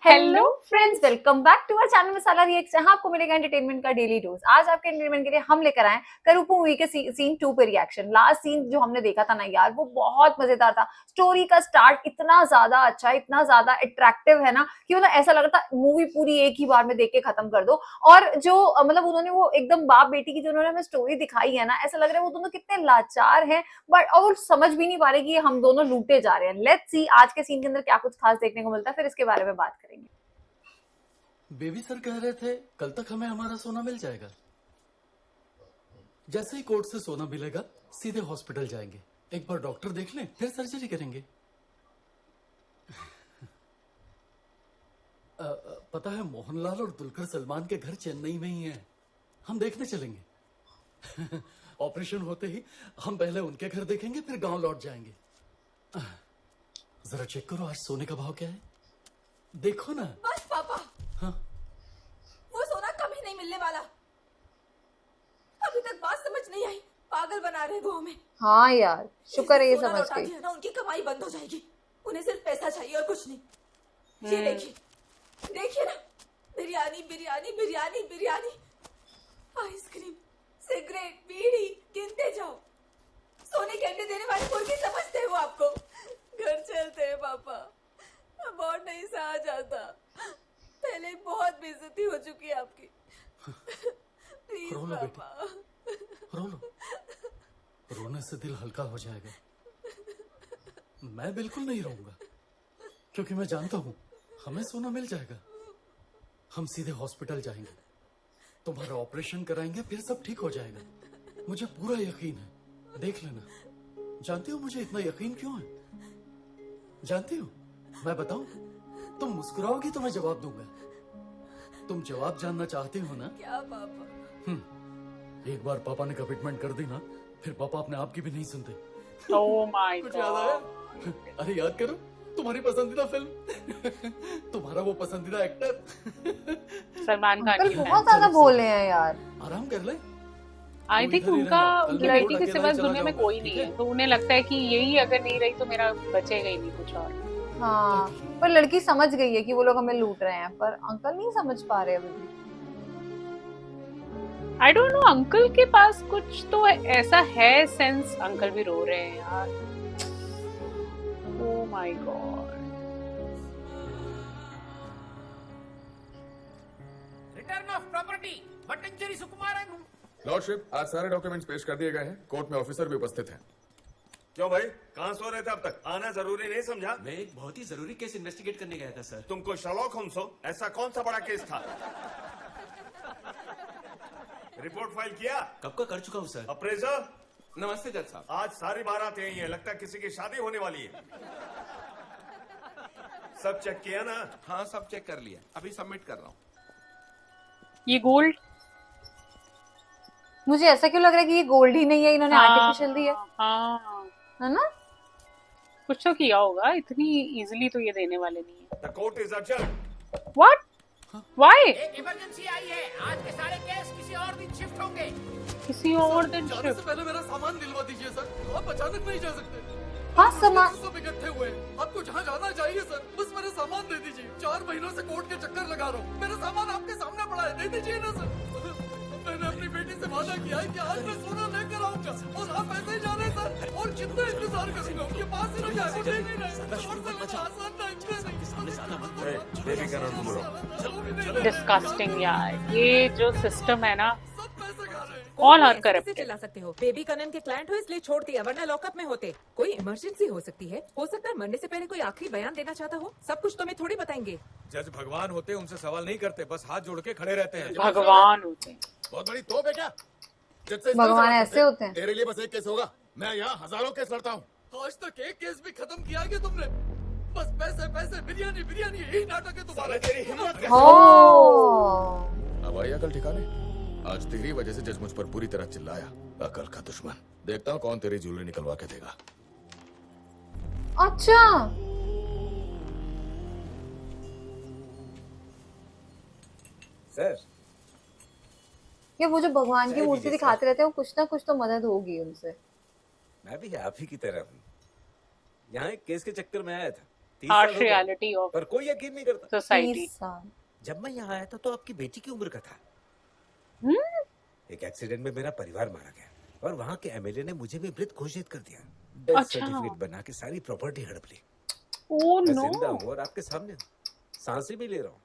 Hello friends, welcome back to our channel Masala React, जहां आपको मिलेगा एंटरटेनमेंट का डेली डोज। आज आपके एंटरटेनमेंट के लिए हम लेकर आए करूपू मूवी के सीन 2 पे रिएक्शन। लास्ट सीन जो हमने देखा था ना यार, वो बहुत मजेदार था। स्टोरी का स्टार्ट इतना ज्यादा अच्छा, इतना ज्यादा अट्रैक्टिव है ना कि मतलब ऐसा लग रहा था मूवी पूरी एक ही बार में देख के खत्म कर दो। और जो मतलब उन्होंने वो एकदम बाप बेटी की जो उन्होंने हमें स्टोरी दिखाई है ना, ऐसा लग रहा है वो दोनों कितने लाचार हैं, बट और समझ भी नहीं पा रहे कि हम दोनों लूटे जा रहे हैं। लेट्स सी आज के सीन के अंदर क्या कुछ खास देखने को मिलता है, फिर इसके बारे में बात करेंगे। बेबी सर कह रहे थे कल तक हमें हमारा सोना मिल जाएगा। जैसे ही कोर्ट से सोना मिलेगा सीधे हॉस्पिटल जाएंगे, एक बार डॉक्टर देख लें फिर सर्जरी करेंगे। पता है मोहनलाल और दुलकर सलमान के घर चेन्नई में ही है, हम देखने चलेंगे। ऑपरेशन होते ही हम पहले उनके घर देखेंगे फिर गांव लौट जाएंगे। जरा चेक करो आज सोने का भाव क्या है, देखो ना। बस पापा, हाँ? वो सोना कभी नहीं मिलने वाला। अभी तक बात समझ नहीं आई, पागल बना रहे वो हमें। हाँ यार, शुक्र है ये सोना समझ लौटा गई। दिया ना, उनकी कमाई बंद हो जाएगी। उन्हें सिर्फ पैसा चाहिए और कुछ नहीं। ये देखिए, देखिए ना, बिरयानी बिरयानी बिरयानी बिरयानी, आइसक्रीम, सिगरेट, बीड़ी, गिनते जाओ। सोने के अंडे देने वाली मुर्गी समझते हो आपको? घर चलते हैं पापा, अब और नहीं सहा जाता। पहले बहुत बेइज्जती हो चुकी है आपकी। प्लीज रो लो बेटी, पापा। रो लो, रोने से दिल हल्का हो जाएगा। मैं बिल्कुल नहीं रोऊंगा क्योंकि मैं जानता हूं हमें सोना मिल जाएगा। हम सीधे हॉस्पिटल जाएंगे, तुम्हारा ऑपरेशन कराएंगे, फिर सब ठीक हो जाएगा। मुझे पूरा यकीन है, देख लेना। जानती हो मुझे इतना यकीन क्यों है? जानती हो, मैं बताऊं, तुम मुस्कुराओगी तो मैं जवाब दूंगा। तुम जवाब जानना चाहती हो ना? क्या पापा? एक बार पापा ने कमिटमेंट कर दी ना, फिर पापा अपने आप की भी नहीं सुनते। Oh my कुछ याद God. आया? अरे याद करो, तुम्हारी पसंदीदा फिल्म, तुम्हारा वो पसंदीदा एक्टर। सलमान खान कल की बहुत ज्यादा बोले हैं यार। आराम कर ले। आई तुम थिंक इधर ही उनका रहना, कल उनकी मैं बेटी रोड के अकेला सिवा ही इस चला दुनिया में जाऊंगा, कोई ठीक नहीं है? है, तो उन्हें लगता है कि यही अगर नहीं रही तो मेरा बचेगा ही नहीं कुछ और। हाँ, पर लड़की समझ गई है कि वो लोग हमें लूट रहे हैं, पर अंकल नहीं समझ पा रहे अभी भी। आई डोंट नो, अंकल के पास कुछ तो ऐसा है सेंस। अंकल भी रो रहे हैं यार। Oh my god. Return of property Bhattanjari Sukumaran. Lordship, आज सारे डॉक्यूमेंट्स पेश कर दिए गए हैं। कोर्ट में ऑफिसर भी उपस्थित हैं। क्यों भाई, कहाँ सो रहे थे अब तक? आना जरूरी नहीं समझा? मैं एक बहुत ही जरूरी केस इन्वेस्टिगेट करने गया था सर। तुमको शर्लॉक होम्स हो? ऐसा कौन सा बड़ा केस था? रिपोर्ट फाइल किया? कब का कर चुका हूँ सर। अप्रेजर, नमस्ते जज साहब। आज सारी बारात यही है, लगता है किसी की शादी होने वाली है। सब चेक किया ना? हाँ, सब चेक कर लिया, अभी सबमिट कर रहा हूँ। ये गोल्ड, मुझे ऐसा क्यों लग रहा है कि ये गोल्ड ही नहीं है, इन्होंने आर्टिफिशियल दी है। हाँ, है ना? कुछ तो किया होगा, इतनी इजीली तो ये देने वाले नहीं है। The court is adjourned. What? Why? एक इमरजेंसी आई है, आज के सारे केस किसी और दिन शिफ्ट होंगे। किसी और दिन जाने शिफ्ट। से पहले मेरा सामान दिलवा दीजिए सर, आप अचानक नहीं जा सकते। हाँ, सामान सब इकट्ठे हुए हैं, आपको जहाँ जाना चाहिए सर, बस मेरा सामान दे दीजिए। 4 महीनों से कोर्ट के चक्कर लगा रहा हूँ, मेरा सामान आपके सामने पड़ा है, दे दीजिए ना सर। मैंने अपनी बेटी से वादा किया है कि आज मैं सोना लेकर आऊंगा, और आप ऐसे ही जा रहे हैं सर। और कितना इंतजार करूंगा, उनके पास ही रखा है, दे नहीं रहे। और से लेना आसान था, इतना नहीं। बेबी का नाम बोलो। डिस्कस्टिंग यार, ये जो सिस्टम है ना, सब पैसे खा रहे हैं। ऑल आर कैसे करप्टेड। चिल्ला सकते हो? बेबी कनन के क्लाइंट हो इसलिए छोड़ दिया, वरना लॉकअप में होते। कोई इमरजेंसी हो सकती है, हो सकता है मरने से पहले कोई आखिरी बयान देना चाहता हो। सब कुछ तुम्हें थोड़ी बताएंगे। जज भगवान होते, उनसे सवाल नहीं करते, बस हाथ जोड़ के खड़े रहते हैं। भगवान होते हैं। बहुत बड़ी तोप है क्या? जज से इस तरह से भगवान बात ऐसे करते? होते हैं। तेरे लिए बस एक केस होगा, मैं यहाँ हजारों केस लड़ता हूँ। आज तक एक केस भी खत्म किया क्या तुमने? बस पैसे पैसे, बिरयानी बिरयानी, यही नाटक है तुम्हारा। तेरी हिम्मत कैसे? ओ, अब आई अकल ठिकाने? आज तेरी वजह से जज मुझ पर पूरी तरह चिल्लाया। अकल का दुश्मन। देखता हूँ कौन तेरी ज्वेलरी निकलवा के देगा। अच्छा, सर, ये वो जो भगवान की चाय मूर्ति पीजिए, दिखाते रहते हैं, वो कुछ ना कुछ तो मदद होगी उनसे। मैं भी आप ही की तरह हूँ। यहाँ एक केस के चक्कर में आया था, 30 हार्श साल हो गए। रियलिटी ऑफ पर कोई यकीन नहीं करता। सोसाइटी। 30 साल। जब मैं यहाँ आया था तो आपकी बेटी की उम्र का था। एक एक्सीडेंट में मेरा परिवार मारा गया और वहाँ के एमएलए ने मुझे भी मृत घोषित कर दिया। डेथ अच्छा। सर्टिफिकेट बना के सारी प्रॉपर्टी हड़प ली। ओह मैं नो। जिंदा हूँ और आपके सामने हूँ, सांसें भी ले रहा हूँ।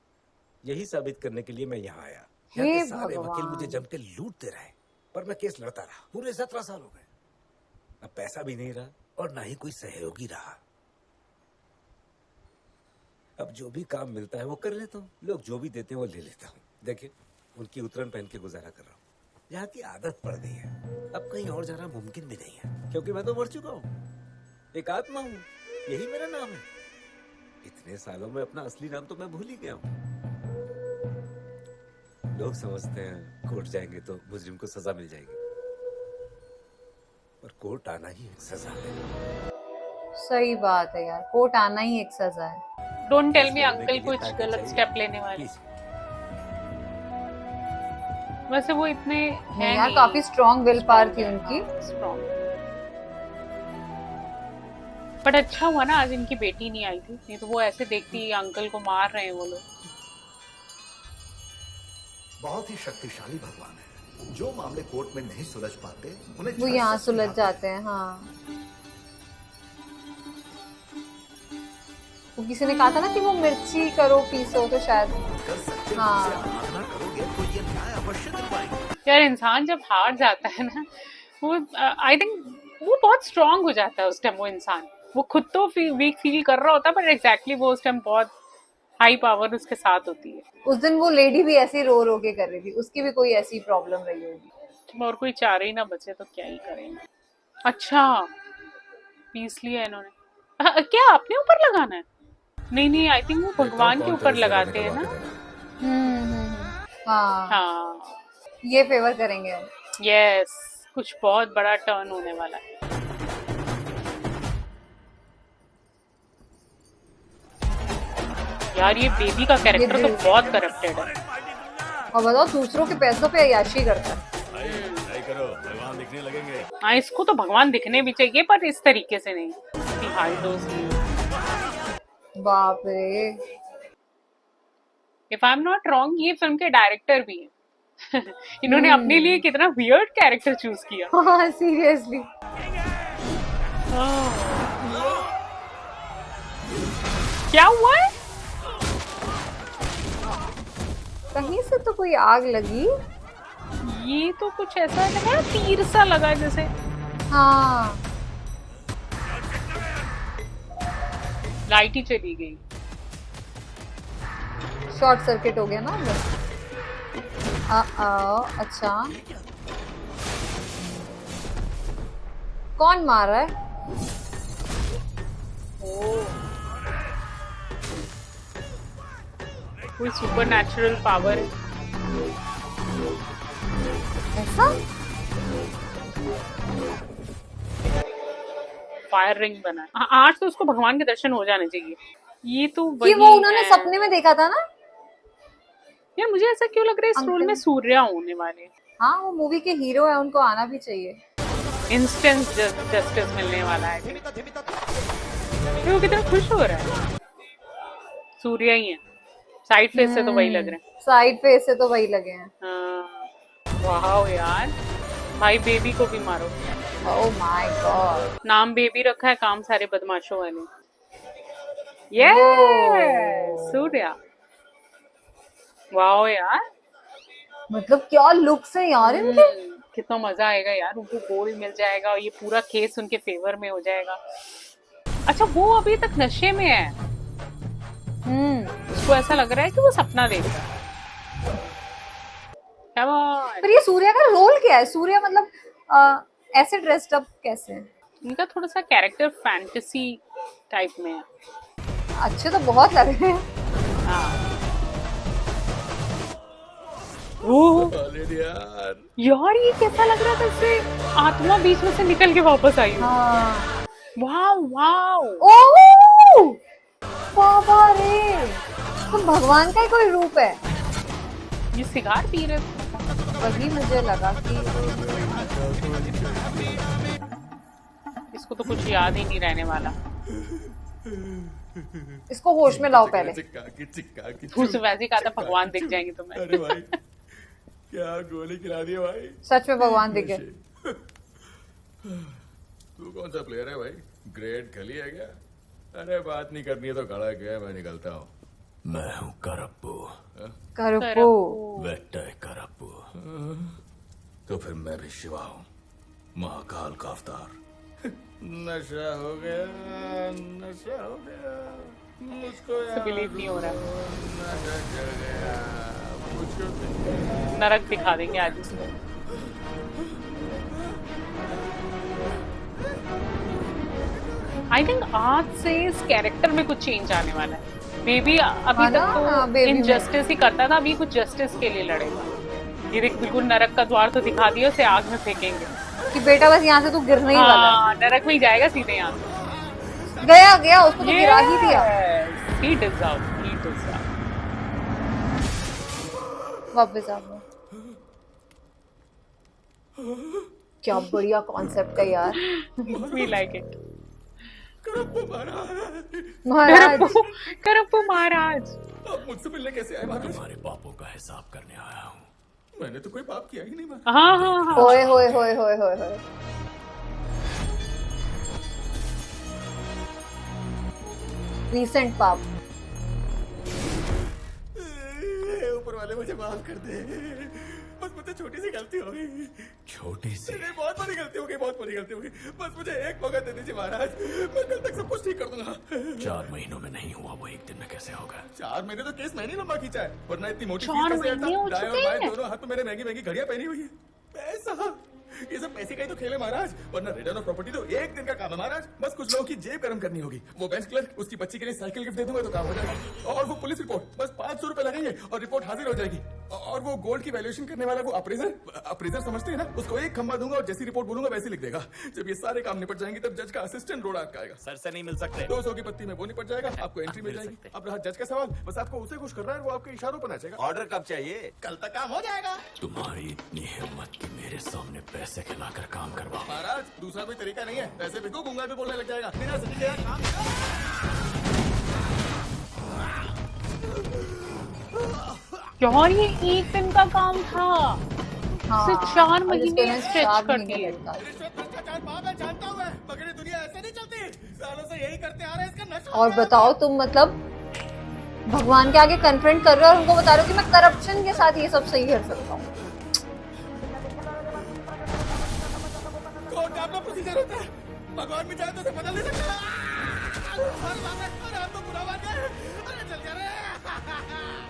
यही साबित करने के लिए मैं यहाँ आया। यहाँ हे के सारे भगवान। वकील मुझे जम के लूटते रहे, पर मैं केस लड़ता रहा। पूरे 17 साल हो गए। अब पैसा भी नहीं रहा और ना ही कोई सहयोगी रहा। अब जो भी काम मिलता है वो कर लेता हूँ। लोग जो भी देते हैं वो ले लेता हूँ। देखिए, उनकी उतरन पहन के गुजारा कर रहा हूँ। यहाँ की आदत पड़ गई है। अब कहीं और जाना मुमकिन भी नहीं है, क्योंकि मैं तो मर चुका हूँ। एक आत्मा हूँ, यही मेरा नाम है। इतने सालों में अपना असली नाम तो मैं भूल ही गया हूँ। लोग समझते हैं कोर्ट जाएंगे तो मुजरिम को सजा मिल जाएगी, पर कोर्ट आना ही एक सजा है। सही बात है यार, कोर्ट आना ही एक सजा है। डोंट टेल मी बोलने अंकल के लिए कुछ ताकत गलत चाहिए। स्टेप लेने वाले। Please। वैसे वो इतने नहीं हैं यार, नहीं। काफी स्ट्रॉन्ग विल पावर थी उनकी। स्ट्रॉन्ग। बट अच्छा हुआ ना आज इनकी बेटी नहीं आई थी, नहीं तो वो ऐसे देखती अंकल को मार रहे हैं वो लोग। बहुत ही शक्तिशाली भगवान है। जो मामले कोर्ट में नहीं सुलझ पाते उन्हें वो झट यहाँ से सुलझ सुलझाते जाते हैं। हाँ, वो किसी ने कहा था ना कि वो मिर्ची करो पीसो तो शायद। कर सच्चे हाँ। मन से आराधना करोगे तो ये न्याय अवश्य दिल पाएंगे। यार इंसान जब हार जाता है ना, वो आई थिंक वो बहुत स्ट्रांग हो जाता है उस टाइम। वो इंसान वो खुद तो वीक फील कर रहा होता है, पर एग्जैक्टली वो उस टाइम बहुत हाई पावर उसके साथ होती है। उस दिन वो लेडी भी ऐसी रो रो के कर रही थी, उसकी भी कोई ऐसी प्रॉब्लम रही होगी। और कोई चारे ही ना बचे तो क्या ही करेंगे। अच्छा, पीस लिया इन्होंने। क्या अपने ऊपर लगाना है? नहीं नहीं, आई थिंक वो भगवान के ऊपर लगाते हैं ना। हाँ हाँ ये फेवर करेंगे। यस, कुछ बहुत बड़ा टर्न होने वाला है। यार ये बेबी का कैरेक्टर तो बहुत करप्टेड है। और बताओ, दूसरों के पैसों पे अय्याशी करता है। करो, भगवान दिखने लगेंगे। हाँ, इसको तो भगवान दिखने भी चाहिए, पर इस तरीके से नहीं। इसकी हाई डोज नहीं। बाप रे। If I am not wrong, ये फिल्म के डायरेक्टर भी हैं। इन्होंने अपने लिए कितना वियर्ड कैरेक्टर चूज किया। हाँ सीरियसली। क्या हुआ है? कहीं से तो कोई आग लगी। ये तो कुछ ऐसा लगा, तीर सा लगा जैसे। हाँ, लाइट ही चली गई। शॉर्ट सर्किट हो गया ना उधर। अच्छा, कौन मार रहा है? कोई सुपर नेचुरल पावर है ऐसा? फायर रिंग बना है। आज तो उसको भगवान के दर्शन हो जाने चाहिए। ये तो कि वही वो उन्होंने है। सपने में देखा था ना। यार मुझे ऐसा क्यों लग रहा है इस रोल अंकल। में सूर्या होने वाले। हाँ, वो मूवी के हीरो है, उनको आना भी चाहिए। इंस्टेंट जस्टिस मिलने वाला है। ये वो कितना खुश हो रहा है। सूर्या ही है, साइड फेस से तो वही लग रहा है। साइड फेस से तो वही लगे हैं। हाँ। वाह यार, भाई बेबी को भी मारो। ओह माय गॉड। नाम बेबी रखा है, काम सारे बदमाशों वाले। ये सूर्या। वाह यार, मतलब क्या लुक्स है यार इनके। कितना मजा आएगा यार। उनको गोल्ड मिल जाएगा और ये पूरा केस उनके फेवर में हो जाएगा। अच्छा, वो अभी तक नशे में है। उसको ऐसा लग रहा है कि वो सपना देख रहा है। Come on। पर ये सूर्या का रोल क्या है? सूर्या मतलब ऐसे ड्रेस्ड अप कैसे है? इनका थोड़ा सा कैरेक्टर फैंटेसी टाइप में है। अच्छे तो बहुत लग रहे हैं। हाँ। ओह यार, ये कैसा लग रहा था, इससे आत्मा बीच में से निकल के वापस आई। हाँ। Wow wow. ओह बाबा रे, तो भगवान का ही कोई रूप है। ये सिगार पी रहे थे। वही मुझे लगा कि इसको तो कुछ याद ही नहीं रहने वाला। इसको होश में लाओ पहले। चिक्का की तू से वैसे ही कहा था भगवान दिख जाएंगे तुम्हें। अरे भाई क्या गोली खिला दी है भाई। सच में भगवान दिख गए। तू कौन सा प्लेयर है भाई? ग्रेट खली है क्या? अरे बात नहीं करनी है तो खड़ा क्या, मैं निकलता हूँ। मैं हूँ करप्पू, करप्पू। वेट्टे करप्पू। तो फिर मैं भी शिवा हूँ, महाकाल का अवतार। नशा हो गया, नशा हो गया, मुझको बिलीव नहीं हो रहा। नशा चढ़ गया, मुझको नरक दिखा देंगे आज इसमें। आई थिंक आज से इस कैरेक्टर में कुछ चेंज आने वाला है। बेबी अभी तक तो इनजस्टिस ही करता था, अभी कुछ जस्टिस के लिए लड़ेगा। ये देख बिल्कुल नरक का द्वार तो दिखा दिया, उसे आग में फेंकेंगे कि बेटा बस यहाँ से तू गिरने ही वाला है। नरक में ही जाएगा सीधे यहाँ से। गया गया, उसको तो गिरा ही दिया। He deserve। वापस आ गया। क्या बढ़िया कॉन्सेप्ट है यार। We like it। महाराज। करप्पू महाराज। आप मुझसे मिलने कैसे आए महाराज? तुम्हारे पापों का हिसाब करने आया हूँ। मैंने तो कोई पाप किया ही नहीं महाराज। हाँ। होए होए होए होए होए होए। रीसेंट पाप। ऊपर वाले मुझे माफ कर दे, बस मुझे छोटी सी गलती हो गई। छोटी सी? बहुत बड़ी गलती हो गई, बहुत बड़ी गलती हो गई। बस मुझे एक मौका दे दीजिए महाराज, मैं कल तक सब कुछ ठीक कर दूंगा। 4 महीनों में नहीं हुआ, वो एक दिन में कैसे होगा? 4 महीने तो केस मैंने लंबा खींचा है, वरना इतनी मोटी 4 फीस कैसे हटता? महीने हो दाएं और चुके बाएं हैं। दोनों हाथ में मेरे महंगी महंगी घड़ियां पहनी हुई है। पैसा, ये सब पैसे का ही तो खेल है महाराज, वरना रिटर्न ऑफ प्रॉपर्टी तो एक दिन का काम है महाराज। बस कुछ लोगों की जेब गर्म करनी होगी। वो बेंच क्लर्क उसकी बच्ची के लिए साइकिल गिफ्ट दे दूंगा तो काम हो जाएगा। और वो पुलिस रिपोर्ट, बस 500 रुपए लगेंगे और रिपोर्ट हाजिर हो जाएगी। और वो गोल्ड की वैल्यूएशन करने वाला वो अप्रेजर समझते हैं ना, उसको एक खंबा दूंगा और जैसी रिपोर्ट बोलूंगा वैसी लिख देगा। जब ये सारे काम निपट जाएंगे तब जज का असिस्टेंट रोड अटकाएगा। सर से नहीं मिल सकते। 200 की पत्ती में वो निपट जाएगा, आपको एंट्री मिल जाएगी। अब रहा जज का सवाल, बस आपको उसे खुश करना है, वो आपके इशारों पर नाचेगा। ऑर्डर कब चाहिए? कल तक काम हो जाएगा। तुम्हारी इतनी हिम्मत कि मेरे सामने पैसे खिलाकर काम करवाओ। महाराज दूसरा कोई तरीका नहीं है, पैसे भिगो गूंगा भी बोलने लग जाएगा। बिना सीटी के काम। यार ये एक दिन का काम था, हाँ, सिर्फ 4 और महीने इसको ना स्ट्रेच 4 कर महीने दिए। लगता है। रिश्वत भ्रष्टाचार पाप है, जानता हूँ मैं, मगर ये दुनिया ऐसे नहीं चलती। सालों से यही करते आ रहे हैं, इसका नशा। और बताओ तुम मतलब भगवान के आगे कन्फ्रंट कर रहे हो और उनको बता रहे हो कि मैं करप्शन के साथ ये सब सही कर सकता हूँ। कोर्ट का अपना प्रोसीजर होता है, भगवान भी चाहे तो उसे बदल नहीं सकता। अरे आप तो बुरा मान गए। अरे चल जा रहे।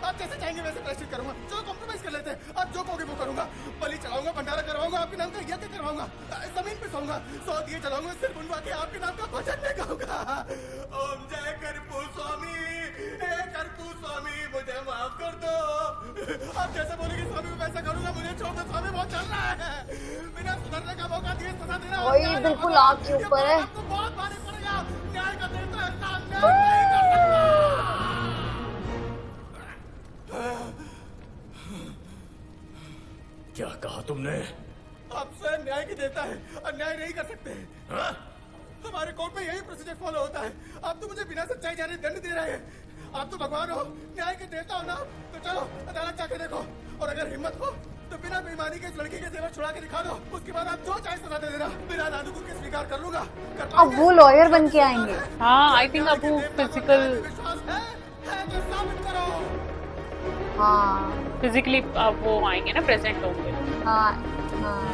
आप जैसे चाहेंगे वैसे प्रायश्चित करूंगा, चलो कॉम्प्रोमाइज कर लेते हैं। आप जो कहोगे वो करूंगा, बलि चढ़ाऊंगा, भंडारा करवाऊंगा, आपके नाम का यज्ञ करवाऊंगा, जमीन पे सोऊंगा, 100 दिए जलाऊंगा, सिर बुनवा के आपके नाम का भजन में गाऊंगा। ओम जय करपू स्वामी, हे करपू स्वामी, मुझे माफ कर दो। आप जैसे बोलेंगे स्वामी मैं वैसा करूंगा, मुझे छोड़ दो स्वामी, बहुत चल रहा है। बिना सुधरने का मौका दिए सजा देना। वही बिल्कुल आँख के ऊपर है। आपको बहुत भारी पड़ेगा। न्याय का देवता ऐसा अन्याय नहीं कर सकता। क्या कहा तुमने? आप स्वयं न्याय की देवता है, अन्याय नहीं कर सकते। हमारे कोर्ट में यही प्रोसीजर फॉलो होता है। आप तो मुझे बिना सच्चाई जाने दंड दे रहे हैं। आप तो भगवान हो, न्याय के देवता हो ना, तो चलो अदालत जाके देखो। और अगर हिम्मत हो तो बिना बेईमानी के इस लड़की के जेवर छुड़ा के दिखा दो। उसके बाद आप जो चाहे सजा दे देना। बिना नानुकुर के स्वीकार कर लूंगा। अब वो लॉयर बन के आएंगे। हाँ आई थिंक अब वो फिजिकल विश्वास है तो साबित करो। हाँ फिजिकली अब वो आएंगे ना, प्रेजेंट होंगे। हाँ हाँ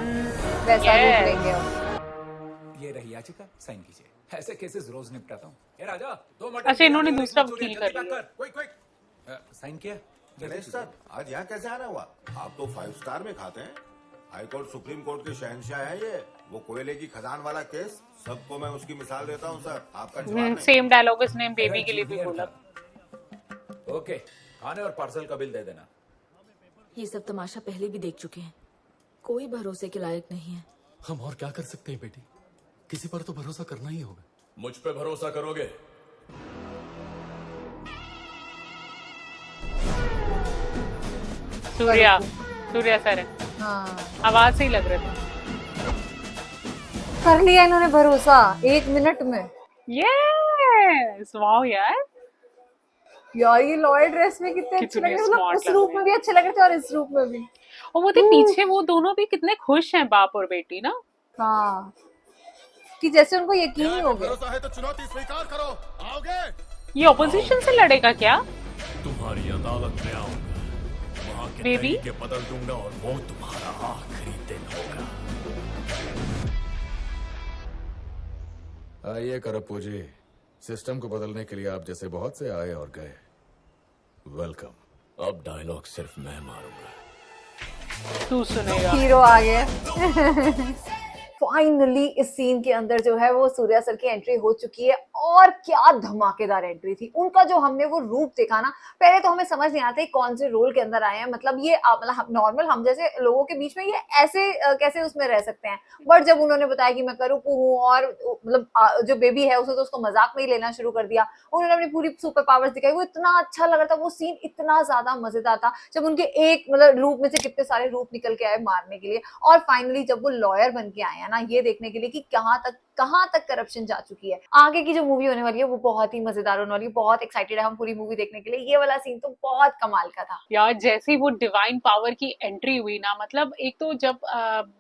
वैसा रूप लेंगे अब। ये रही याचिका, साइन कीजिए। ऐसे केसेस रोज निपटाता हूँ। ये राजा 2 मटर। अच्छा इन्होंने दूसरा वकील कर लिया। क्विक साइन किया। गणेश सर आज यहाँ कैसे आना हुआ? आप तो 5 स्टार में खाते हैं। हाई कोर्ट सुप्रीम कोर्ट के शहंशाह है ये। वो कोयले की खदान वाला केस, सबको मैं उसकी मिसाल देता हूँ सर। आपका जवाब नहीं। सेम डायलॉग इसने बेबी के लिए भी बोला। ओके, खाने और पार्सल का बिल दे देना। ये सब तमाशा पहले भी देख चुके हैं, कोई भरोसे के लायक नहीं है। हम और क्या कर सकते हैं बेटी, किसी पर तो भरोसा करना ही होगा। मुझ पे भरोसा करोगे? सूर्या सर है। हाँ आवाज से ही लग रहे थे। कर लिया इन्होंने भरोसा 1 मिनट में। ये यस वाओ यार यार ये लॉयर ड्रेस में कितने अच्छे कितने लग रहे हैं, मतलब smart उस लग रूप रहे में भी अच्छे लग रहे थे और इस रूप में भी। और वो पीछे वो दोनों भी कितने खुश हैं बाप और बेटी ना। हाँ कि जैसे उनको यकीन ही हो गया। भरोसा है तो चुनौती स्वीकार करो, आओगे? ये ऑपोजिशन से लड़ेगा क्या? तुम्हारी अदालत में आऊंगा, वहाँ के Baby? तरीके बदल दूंगा और वो तुम्हारा आखिरी दिन होगा। आइए करप्पू जी, सिस्टम को बदलने के लिए आप जैसे बहुत से आए और गए। वेलकम। अब डायलॉग सिर्फ मैं मारूंगा। तू सुनेगा। हीरो आ गया। फाइनली इस सीन के अंदर जो है वो सूर्या सर की एंट्री हो चुकी है और क्या धमाकेदार एंट्री थी उनका। जो हमने वो रूप देखा ना, पहले तो हमें समझ नहीं आता कौन से रोल के अंदर आए हैं, मतलब ये मतलब नॉर्मल हम जैसे लोगों के बीच में ये ऐसे कैसे उसमें रह सकते हैं। बट जब उन्होंने बताया कि मैं करूपू हूँ और मतलब जो बेबी है उसे तो उसको मजाक में ही लेना शुरू कर दिया, उन्होंने अपनी पूरी सुपर पावर्स दिखाई, वो इतना अच्छा लग रहा था। वो सीन इतना ज्यादा मजेदार था जब उनके एक मतलब रूप में से कितने सारे रूप निकल के आए मारने के लिए। और फाइनली जब वो लॉयर बन के आए हैं ना, ये देखने के लिए कि कहाँ तक करप्शन जा चुकी है। आगे की जो मूवी होने वाली है वो बहुत ही मजेदार होने वाली है, बहुत एक्साइटेड है हम पूरी मूवी देखने के लिए। ये वाला सीन तो बहुत कमाल का था यार। जैसे ही वो डिवाइन पावर की एंट्री हुई ना, मतलब एक तो जब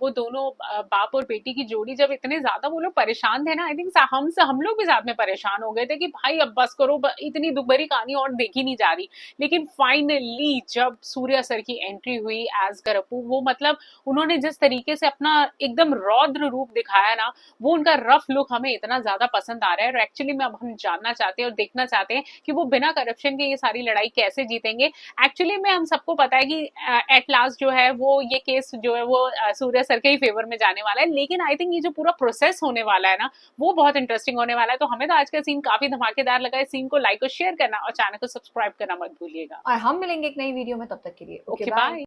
वो दोनों बाप और बेटी की जोड़ी जब इतने ज्यादा वो लोग परेशान थे ना, आई थिंक हम लोग भी साथ में परेशान हो गए थे कि भाई अब बस करो, इतनी दुख भरी कहानी और देखी नहीं जा रही। लेकिन फाइनली जब सूर्या सर की एंट्री हुई एज करप्पू, वो मतलब उन्होंने जिस तरीके से अपना एकदम रौद्र रूप दिखाया ना, वो उनका रफ लुक हमें इतना ज्यादा पसंद आ रहा है। और एक्चुअली में अब हम जानना चाहते हैं और देखना चाहते हैं कि वो बिना करप्शन के ये सारी लड़ाई कैसे जीतेंगे। एक्चुअली में हम सबको पता है कि एट लास्ट जो है वो ये केस जो है वो सूर्या सर के ही फेवर में जाने वाला है। लेकिन आई थिंक ये जो पूरा प्रोसेस होने वाला है ना, वो बहुत इंटरेस्टिंग होने वाला है। तो हमें तो आज का सीन काफी धमाकेदार लगा है। सीन को लाइक और शेयर करना और चैनल को सब्सक्राइब करना मत भूलिएगा। और हम मिलेंगे एक नई वीडियो में, तब तक के लिए ओके बाय।